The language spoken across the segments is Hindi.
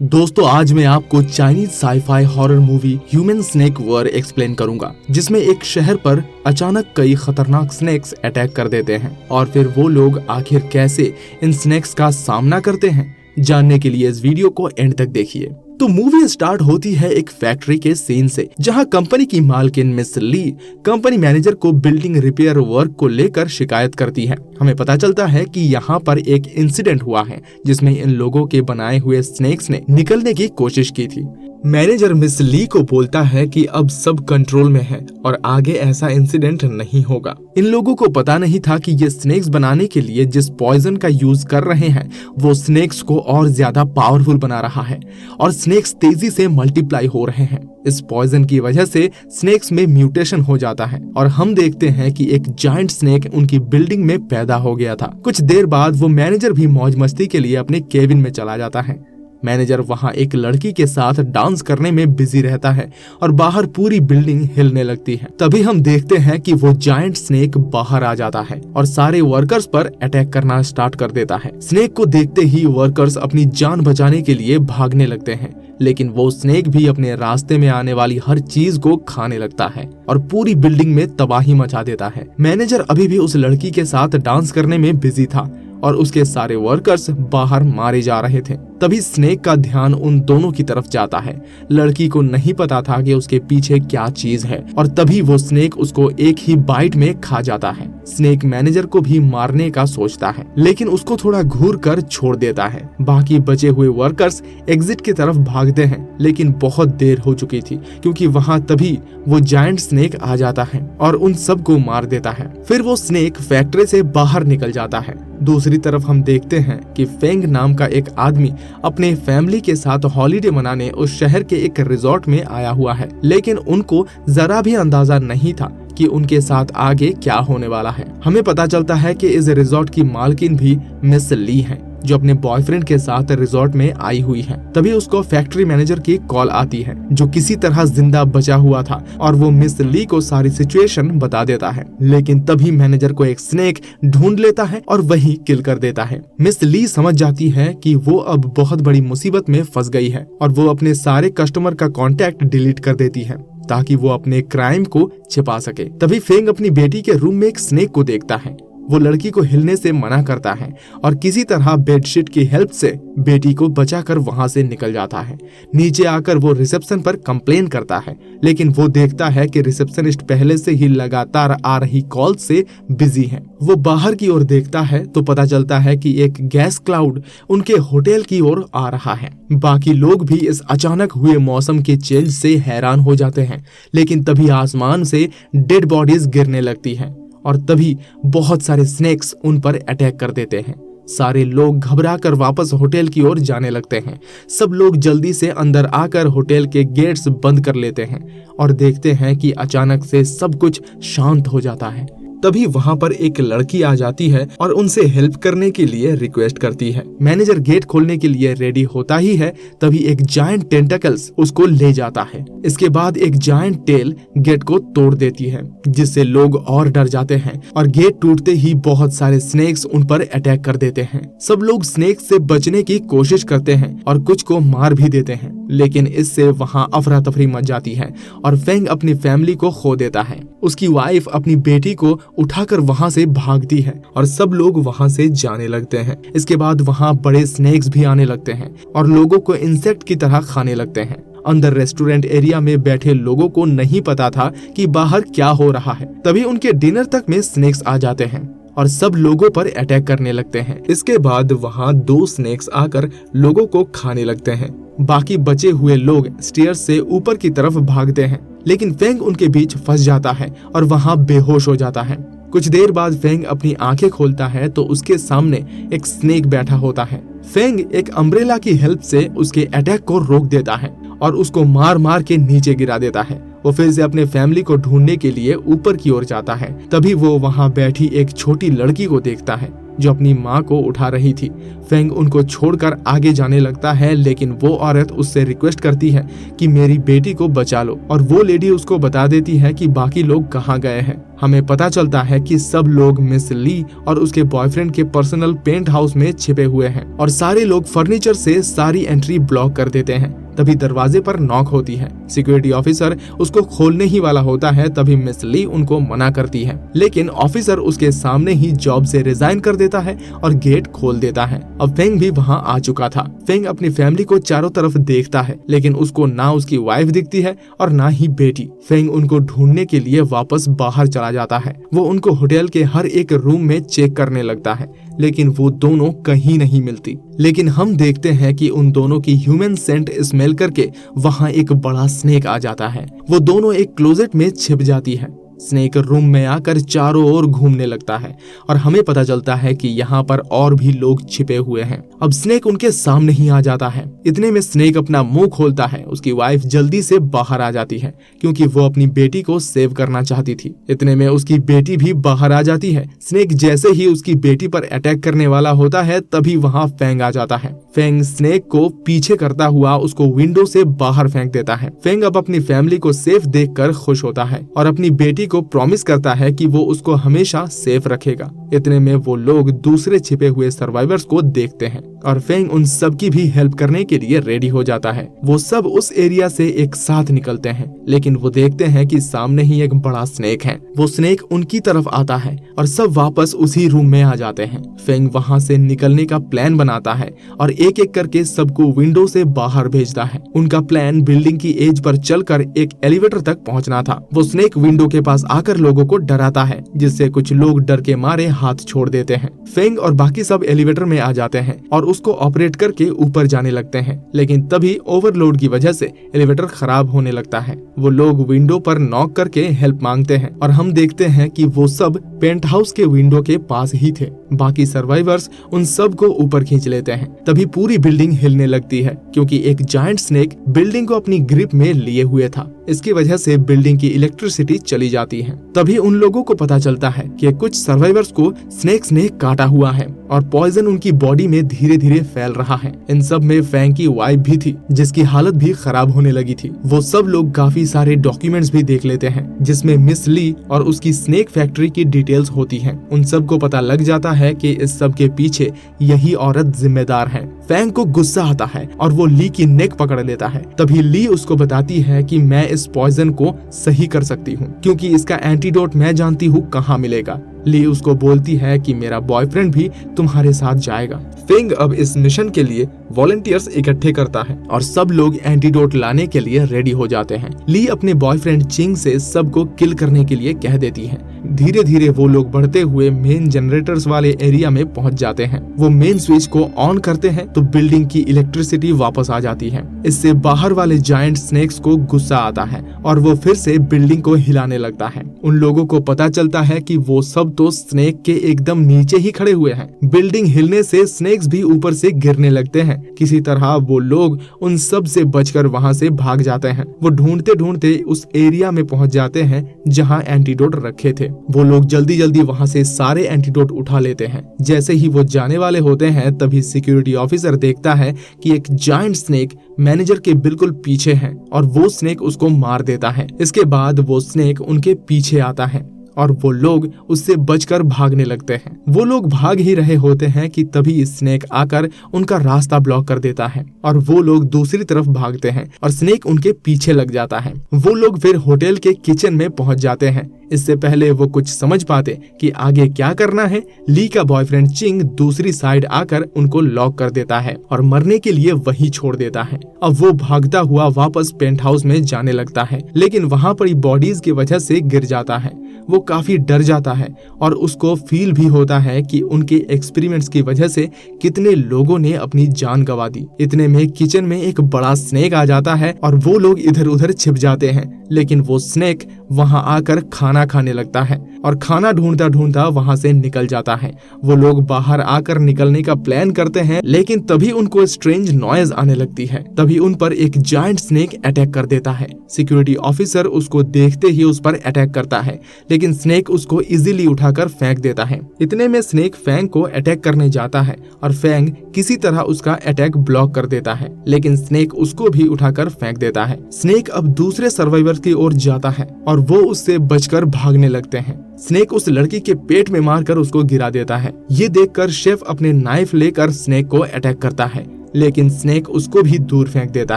दोस्तों आज मैं आपको Chinese sci fi horror movie human snake war explain करूंगा, जिसमें एक शहर पर अचानक कई खतरनाक स्नेक्स अटैक कर देते हैं और फिर वो लोग आखिर कैसे इन स्नेक्स का सामना करते हैं। जानने के लिए इस वीडियो को एंड तक देखिए। तो मूवी स्टार्ट होती है एक फैक्ट्री के सीन से, जहां कंपनी की मालकिन मिस ली कंपनी मैनेजर को बिल्डिंग रिपेयर वर्क को लेकर शिकायत करती है। हमें पता चलता है कि यहाँ पर एक इंसिडेंट हुआ है जिसमें इन लोगों के बनाए हुए स्नेक्स ने निकलने की कोशिश की थी। मैनेजर मिस ली को बोलता है कि अब सब कंट्रोल में है और आगे ऐसा इंसिडेंट नहीं होगा। इन लोगों को पता नहीं था कि ये स्नेक्स बनाने के लिए जिस पॉइजन का यूज कर रहे हैं वो स्नेक्स को और ज्यादा पावरफुल बना रहा है और स्नेक्स तेजी से मल्टीप्लाई हो रहे हैं। इस पॉइजन की वजह से स्नेक्स में म्यूटेशन हो जाता है और हम देखते हैं कि एक जायंट स्नेक उनकी बिल्डिंग में पैदा हो गया था। कुछ देर बाद वो मैनेजर भी मौज मस्ती के लिए अपने केबिन में चला जाता है। मैनेजर वहां एक लड़की के साथ डांस करने में बिजी रहता है और बाहर पूरी बिल्डिंग हिलने लगती है। तभी हम देखते हैं कि वो जायंट स्नेक बाहर आ जाता है और सारे वर्कर्स पर अटैक करना स्टार्ट कर देता है। स्नेक को देखते ही वर्कर्स अपनी जान बचाने के लिए भागने लगते हैं, लेकिन वो स्नेक भी अपने रास्ते में आने वाली हर चीज को खाने लगता है और पूरी बिल्डिंग में तबाही मचा देता है। मैनेजर अभी भी उस लड़की के साथ डांस करने में बिजी था और उसके सारे वर्कर्स बाहर मारे जा रहे थे। तभी स्नेक का ध्यान उन दोनों की तरफ जाता है। लड़की को नहीं पता था कि उसके पीछे क्या चीज है और तभी वो स्नेक उसको एक ही बाइट में खा जाता है। स्नेक मैनेजर को भी मारने का सोचता है, लेकिन उसको थोड़ा घूर कर छोड़ देता है। बाकी बचे हुए वर्कर्स एग्जिट की तरफ भागते हैं, लेकिन बहुत देर हो चुकी थी क्योंकि वहाँ तभी वो जायंट स्नेक आ जाता है और उन सबको मार देता है। फिर वो स्नेक फैक्ट्री से बाहर निकल जाता है। दूसरी तरफ हम देखते हैं कि फेंग नाम का एक आदमी अपने फैमिली के साथ हॉलीडे मनाने उस शहर के एक रिजॉर्ट में आया हुआ है, लेकिन उनको जरा भी अंदाजा नहीं था कि उनके साथ आगे क्या होने वाला है। हमें पता चलता है कि इस रिजॉर्ट की मालकिन भी मिस ली है, जो अपने बॉयफ्रेंड के साथ रिजॉर्ट में आई हुई है। तभी उसको फैक्ट्री मैनेजर की कॉल आती है, जो किसी तरह जिंदा बचा हुआ था और वो मिस ली को सारी सिचुएशन बता देता है। लेकिन तभी मैनेजर को एक स्नेक ढूंढ लेता है और वही किल कर देता है। मिस ली समझ जाती है कि वो अब बहुत बड़ी मुसीबत में फंस गई है और वो अपने सारे कस्टमर का कॉन्टेक्ट डिलीट कर देती है ताकि वो अपने क्राइम को छिपा सके। तभी फेंग अपनी बेटी के रूम में एक स्नेक को देखता है। वो लड़की को हिलने से मना करता है और किसी तरह बेडशीट की हेल्प से बेटी को बचाकर वहां से निकल जाता है। नीचे आकर वो रिसेप्शन पर कंप्लेन करता है, लेकिन वो देखता है कि रिसेप्शनिस्ट पहले से ही लगातार आ रही कॉल से बिजी है। वो बाहर की ओर देखता है तो पता चलता है कि एक गैस क्लाउड उनके होटल की ओर आ रहा है। बाकी लोग भी इस अचानक हुए मौसम के चेंज से हैरान हो जाते हैं, लेकिन तभी आसमान से डेड बॉडीज गिरने लगती हैं और तभी बहुत सारे स्नेक्स उन पर अटैक कर देते हैं। सारे लोग घबरा कर वापस होटल की ओर जाने लगते हैं। सब लोग जल्दी से अंदर आकर होटल के गेट्स बंद कर लेते हैं और देखते हैं कि अचानक से सब कुछ शांत हो जाता है। तभी वहां पर एक लड़की आ जाती है और उनसे हेल्प करने के लिए रिक्वेस्ट करती है। मैनेजर गेट खोलने के लिए रेडी होता ही है, तभी एक जायंट टेंटकल्स उसको ले जाता है। इसके बाद एक जायंट टेल गेट को तोड़ देती है, जिससे लोग और डर जाते हैं और गेट टूटते ही बहुत सारे स्नेक्स उन पर अटैक कर देते हैं। सब लोग स्नेक्स से बचने की कोशिश करते हैं और कुछ को मार भी देते हैं, लेकिन इससे वहाँ अफरा तफरी मच जाती है और फेंग अपनी फैमिली को खो देता है। उसकी वाइफ अपनी बेटी को उठाकर वहां से भागती है और सब लोग वहां से जाने लगते हैं। इसके बाद वहां बड़े स्नेक्स भी आने लगते हैं और लोगों को इंसेक्ट की तरह खाने लगते हैं। अंदर रेस्टोरेंट एरिया में बैठे लोगों को नहीं पता था कि बाहर क्या हो रहा है। तभी उनके डिनर तक में स्नेक्स आ जाते हैं और सब लोगों पर अटैक करने लगते हैं। इसके बाद वहाँ 2 स्नेक्स आकर लोगों को खाने लगते हैं। बाकी बचे हुए लोग स्टेयर्स से ऊपर की तरफ भागते हैं, लेकिन फेंग उनके बीच फंस जाता है और वहाँ बेहोश हो जाता है। कुछ देर बाद फेंग अपनी आंखें खोलता है तो उसके सामने एक स्नेक बैठा होता है। फेंग एक अम्ब्रेला की हेल्प से उसके अटैक को रोक देता है और उसको मार मार के नीचे गिरा देता है। वो फिर से अपने फैमिली को ढूंढने के लिए ऊपर की ओर जाता है। तभी वो वहाँ बैठी एक छोटी लड़की को देखता है जो अपनी माँ को उठा रही थी। फेंग उनको छोड़कर आगे जाने लगता है, लेकिन वो औरत उससे रिक्वेस्ट करती है कि मेरी बेटी को बचा लो, और वो लेडी उसको बता देती है कि बाकी लोग कहाँ गए हैं। हमें पता चलता है कि सब लोग मिस ली और उसके बॉयफ्रेंड के पर्सनल पेंट हाउस में छिपे हुए हैं और सारे लोग फर्नीचर से सारी एंट्री ब्लॉक कर देते हैं। तभी दरवाजे पर नॉक होती है। सिक्योरिटी ऑफिसर उसको खोलने ही वाला होता है, तभी मिस ली उनको मना करती है, लेकिन ऑफिसर उसके सामने ही जॉब से रिजाइन कर देता है और गेट खोल देता है। अब फेंग भी वहाँ आ चुका था। फेंग अपनी फैमिली को चारों तरफ देखता है, लेकिन उसको ना उसकी वाइफ दिखती है और ना ही बेटी। फेंग उनको ढूंढने के लिए वापस बाहर चला जाता है। वो उनको होटल के हर एक रूम में चेक करने लगता है, लेकिन वो दोनों कहीं नहीं मिलती। लेकिन हम देखते हैं कि उन दोनों की ह्यूमन सेंट स्मेल करके वहाँ एक बड़ा स्नेक आ जाता है। वो दोनों एक क्लोजेट में छिप जाती है। स्नेक रूम में आकर चारों ओर घूमने लगता है और हमें पता चलता है कि यहाँ पर और भी लोग छिपे हुए हैं। अब स्नेक उनके सामने ही आ जाता है। इतने में स्नेक अपना मुंह खोलता है। उसकी वाइफ जल्दी से बाहर आ जाती है क्योंकि वो अपनी बेटी को सेव करना चाहती थी। इतने में उसकी बेटी भी बाहर आ जाती है। स्नेक जैसे ही उसकी बेटी पर अटैक करने वाला होता है, तभी वहाँ फेंग आ जाता है। फेंग स्नेक को पीछे करता हुआ उसको विंडो से बाहर फेंक देता है। फेंग अब अपनी फैमिली को सेफ देखकर खुश होता है और अपनी बेटी को प्रॉमिस करता है कि वो उसको हमेशा सेफ रखेगा। इतने में वो लोग दूसरे छिपे हुए सर्वाइवर्स को देखते हैं और फेंग उन सब की भी हेल्प करने के लिए रेडी हो जाता है। वो सब उस एरिया से एक साथ निकलते हैं, लेकिन वो देखते हैं कि सामने ही एक बड़ा स्नेक है। वो स्नेक उनकी तरफ आता है और सब वापस उसी रूम में आ जाते हैं। फेंग वहाँ से निकलने का प्लान बनाता है और एक एक करके सबको विंडो से बाहर भेजता है। उनका प्लान बिल्डिंग की एज पर चलकर एक एलिवेटर तक पहुँचना था। वो स्नेक विंडो के पास आकर लोगों को डराता है, जिससे कुछ लोग डर के मारे हाथ छोड़ देते हैं। फेंग और बाकी सब एलिवेटर में आ जाते हैं और उसको ऑपरेट करके ऊपर जाने लगते हैं, लेकिन तभी ओवरलोड की वजह से एलिवेटर खराब होने लगता है। वो लोग विंडो पर नॉक करके हेल्प मांगते हैं और हम देखते हैं कि वो सब पेंट हाउस के विंडो के पास ही थे। बाकी सर्वाइवर्स उन सब को ऊपर खींच लेते हैं। तभी पूरी बिल्डिंग हिलने लगती है क्योंकि एक जायंट स्नेक बिल्डिंग को अपनी ग्रिप में लिए हुए था। इसकी वजह से बिल्डिंग की इलेक्ट्रिसिटी चली जाती है। तभी उन लोगों को पता चलता है कि कुछ सर्वाइवर्स को स्नेक ने काटा हुआ है और पॉइजन उनकी बॉडी में धीरे धीरे फैल रहा है। इन सब में फेंग की वाइफ भी थी, जिसकी हालत भी खराब होने लगी थी। वो सब लोग काफी सारे डॉक्यूमेंट्स भी देख लेते हैं, जिसमें मिस ली और उसकी स्नेक फैक्ट्री की डिटेल्स होती हैं। उन सब को पता लग जाता है कि इस सब के पीछे यही औरत जिम्मेदार है। फेंग को गुस्सा आता है और वो ली की नेक पकड़ लेता है। तभी ली उसको बताती है कि मैं इस पॉइजन को सही कर सकती हूँ, क्योंकि इसका एंटीडोट मैं जानती हूँ कहाँ मिलेगा। ली उसको बोलती है कि मेरा बॉयफ्रेंड भी तुम्हारे साथ जाएगा। फेंग अब इस मिशन के लिए वॉलंटियर्स इकट्ठे करता है और सब लोग एंटीडोट लाने के लिए रेडी हो जाते हैं। ली अपने बॉयफ्रेंड चिंग से सबको किल करने के लिए कह देती है। धीरे धीरे वो लोग बढ़ते हुए मेन जनरेटर्स वाले एरिया में पहुंच जाते हैं। वो मेन स्विच को ऑन करते हैं तो बिल्डिंग की इलेक्ट्रिसिटी वापस आ जाती है। इससे बाहर वाले जायंट स्नेक्स को गुस्सा आता है और वो फिर से बिल्डिंग को हिलाने लगता है। उन लोगों को पता चलता है कि वो सब तो स्नेक के एकदम नीचे ही खड़े हुए हैं। बिल्डिंग हिलने से स्नेक्स भी ऊपर से गिरने लगते हैं। किसी तरह वो लोग उन सब से बचकर वहां से भाग जाते हैं। वो ढूंढते ढूंढते उस एरिया में पहुंच जाते हैं जहां एंटीडोट रखे थे। वो लोग जल्दी जल्दी वहां से सारे एंटीडोट उठा लेते हैं। जैसे ही वो जाने वाले होते हैं, तभी सिक्योरिटी ऑफिसर देखता है कि एक जायंट स्नेक मैनेजर के बिल्कुल पीछे है और वो स्नेक उसको मार देता है। इसके बाद वो स्नेक उनके पीछे आता है और वो लोग उससे बचकर भागने लगते हैं। वो लोग भाग ही रहे होते हैं कि तभी स्नेक आकर उनका रास्ता ब्लॉक कर देता है और वो लोग दूसरी तरफ भागते हैं और स्नेक उनके पीछे लग जाता है। वो लोग फिर होटल के किचन में पहुंच जाते हैं। इससे पहले वो कुछ समझ पाते कि आगे क्या करना है, ली का बॉयफ्रेंड चिंग दूसरी साइड आकर उनको लॉक कर देता है और मरने के लिए वही छोड़ देता है। अब वो भागता हुआ वापस पेंट हाउस में जाने लगता है, लेकिन वहाँ पर बॉडीज की वजह से गिर जाता है। वो काफी डर जाता है और उसको फील भी होता है कि उनके एक्सपेरिमेंट्स की वजह से कितने लोगों ने अपनी जान गंवा दी। इतने में किचन में एक बड़ा स्नेक आ जाता है और वो लोग इधर उधर छिप जाते हैं, लेकिन वो स्नेक वहाँ आकर खाना खाने लगता है और खाना ढूंढता ढूंढता वहाँ से निकल जाता है। वो लोग बाहर आकर निकलने का प्लान करते हैं, लेकिन तभी उनको स्ट्रेंज नॉइज आने लगती है। तभी उन पर एक जायंट स्नेक अटैक कर देता है। सिक्योरिटी ऑफिसर उसको देखते ही उस पर अटैक करता है, लेकिन स्नेक उसको इजीली उठाकर फेंक देता है। इतने में स्नेक फैंग को अटैक करने जाता है और फैंग किसी तरह उसका अटैक ब्लॉक कर देता है, लेकिन स्नेक उसको भी उठाकर फेंक देता है। स्नेक अब दूसरे सर्वाइवर की ओर जाता है और वो उससे बचकर भागने लगते हैं। स्नेक उस लड़की के पेट में मारकर उसको गिरा देता है। ये देखकर शेफ अपने नाइफ लेकर स्नेक को अटैक करता है, लेकिन स्नेक उसको भी दूर फेंक देता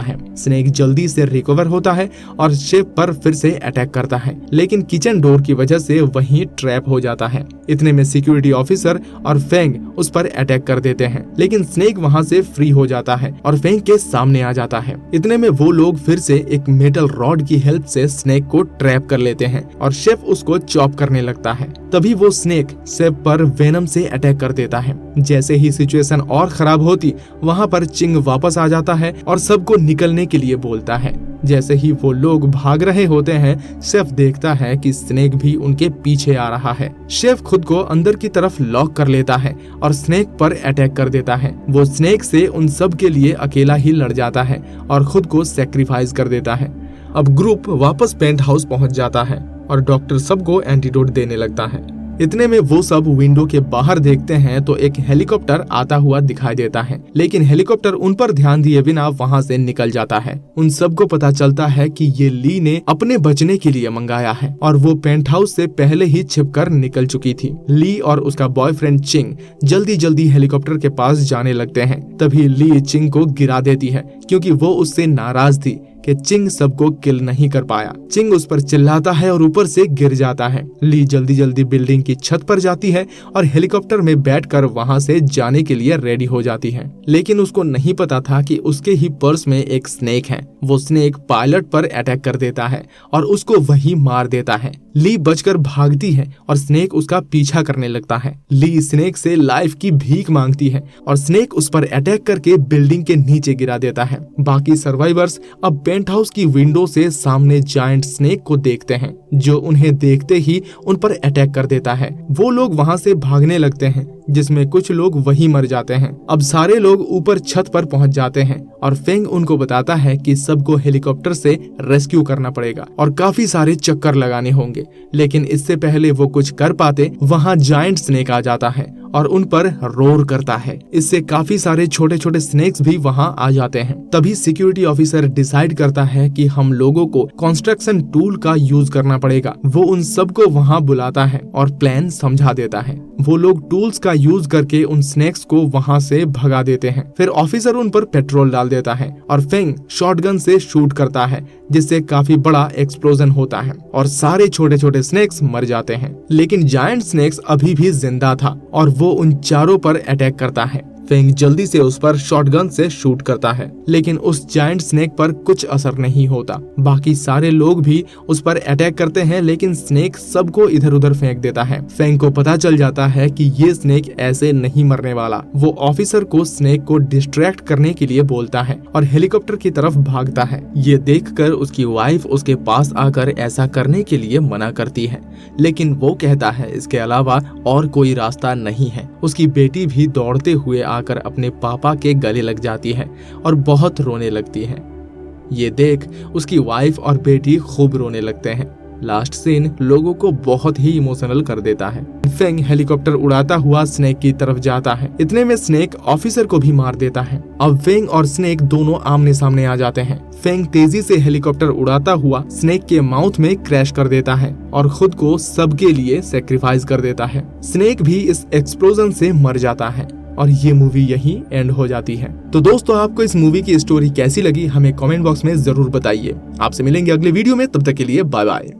है। स्नेक जल्दी से रिकवर होता है और शेफ पर फिर से अटैक करता है, लेकिन किचन डोर की वजह से वहीं ट्रैप हो जाता है। इतने में सिक्योरिटी ऑफिसर और फेंग उस पर अटैक कर देते हैं, लेकिन स्नेक वहां से फ्री हो जाता है और फेंग के सामने आ जाता है। इतने में वो लोग फिर से एक मेटल रॉड की हेल्प से स्नेक को ट्रैप कर लेते हैं और शेफ उसको चॉप करने लगता है। तभी वो स्नेक शेफ पर वेनम से अटैक कर देता है। जैसे ही सिचुएशन और खराब होती, वहाँ पर चिंग वापस आ जाता है और सबको निकलने के लिए बोलता है। जैसे ही वो लोग भाग रहे होते हैं, शेफ देखता है कि स्नेक भी उनके पीछे आ रहा है। शेफ खुद को अंदर की तरफ लॉक कर लेता है और स्नेक पर अटैक कर देता है। वो स्नेक से उन सब के लिए अकेला ही लड़ जाता है और खुद को सेक्रीफाइस कर देता है। अब ग्रुप वापस पेंट हाउस पहुंच जाता है और डॉक्टर सबको एंटीडोट देने लगता है। इतने में वो सब विंडो के बाहर देखते हैं तो एक हेलीकॉप्टर आता हुआ दिखाई देता है, लेकिन हेलीकॉप्टर उन पर ध्यान दिए बिना वहां से निकल जाता है। उन सबको पता चलता है कि ये ली ने अपने बचने के लिए मंगाया है और वो पेंट हाउस से पहले ही छिपकर निकल चुकी थी। ली और उसका बॉयफ्रेंड चिंग जल्दी जल्दी हेलीकॉप्टर के पास जाने लगते हैं। तभी ली चिंग को गिरा देती है, क्योंकि वो उससे नाराज थी कि चिंग सबको किल नहीं कर पाया। चिंग उस पर चिल्लाता है और ऊपर से गिर जाता है। ली जल्दी जल्दी बिल्डिंग की छत पर जाती है और हेलीकॉप्टर में बैठकर वहां से जाने के लिए रेडी हो जाती है, लेकिन उसको नहीं पता था कि उसके ही पर्स में एक स्नेक है। वो स्नेक पायलट पर अटैक कर देता है और उसको वही मार देता है। ली बचकर भागती है और स्नेक उसका पीछा करने लगता है। ली स्नेक से लाइफ की भीख मांगती है और स्नेक उस पर अटैक करके बिल्डिंग के नीचे गिरा देता है। बाकी सर्वाइवर्स अब पेंट हाउस की विंडो से सामने जायंट स्नेक को देखते हैं, जो उन्हें देखते ही उन पर अटैक कर देता है। वो लोग वहां से भागने लगते हैं, जिसमें कुछ लोग वहीं मर जाते हैं। अब सारे लोग ऊपर छत पर पहुंच जाते हैं और फेंग उनको बताता है कि सबको हेलीकॉप्टर से रेस्क्यू करना पड़ेगा और काफी सारे चक्कर लगाने होंगे, लेकिन इससे पहले वो कुछ कर पाते, वहां जायंट स्नेक आ जाता है और उन पर रोर करता है। इससे काफी सारे छोटे छोटे स्नेक्स भी वहां आ जाते हैं। तभी सिक्योरिटी ऑफिसर डिसाइड करता है कि हम लोगों को कंस्ट्रक्शन टूल का यूज करना पड़ेगा। वो उन सबको वहां बुलाता है और प्लान समझा देता है। वो लोग टूल्स का यूज करके उन स्नेक्स को वहां से भगा देते हैं। फिर ऑफिसर उन पर पेट्रोल डाल देता है और फेंग शॉटगन से शूट करता है, जिससे काफी बड़ा एक्सप्लोजन होता है और सारे छोटे छोटे स्नेक्स मर जाते हैं। लेकिन जायंट स्नेक्स अभी भी जिंदा था और वो उन चारों पर अटैक करता है। फेंग जल्दी से उस पर शॉटगन से शूट करता है, लेकिन उस जायंट स्नेक पर कुछ असर नहीं होता। बाकी सारे लोग भी उस पर अटैक करते हैं, लेकिन स्नेक सबको इधर उधर फेंक देता है। फेंग को पता चल जाता है कि ये स्नेक ऐसे नहीं मरने वाला। वो ऑफिसर को स्नेक को डिस्ट्रैक्ट करने के लिए बोलता है और हेलीकॉप्टर की तरफ भागता है। ये देखकर उसकी वाइफ उसके पास आकर ऐसा करने के लिए मना करती है, लेकिन वो कहता है इसके अलावा और कोई रास्ता नहीं है। उसकी बेटी भी दौड़ते हुए आकर अपने पापा के गले लग जाती है और बहुत रोने लगती है। ये देख उसकी वाइफ और बेटी खूब रोने लगते हैं। लास्ट सीन लोगों को बहुत ही इमोशनल कर देता है। फेंग हेलीकॉप्टर उड़ाता हुआ स्नेक की तरफ जाता है। इतने में स्नेक ऑफिसर को भी मार देता है। अब फेंग और स्नेक दोनों आमने सामने आ जाते हैं। फेंग तेजी से हेलीकॉप्टर उड़ाता हुआ स्नेक के माउथ में क्रैश कर देता है और खुद को सबके लिए सेक्रीफाइस कर देता है। स्नेक भी इस एक्सप्लोजन से मर जाता है और ये मूवी यहीं एंड हो जाती है। तो दोस्तों, आपको इस मूवी की स्टोरी कैसी लगी हमें कमेंट बॉक्स में जरूर बताइए। आपसे मिलेंगे अगले वीडियो में, तब तक के लिए बाय बाय।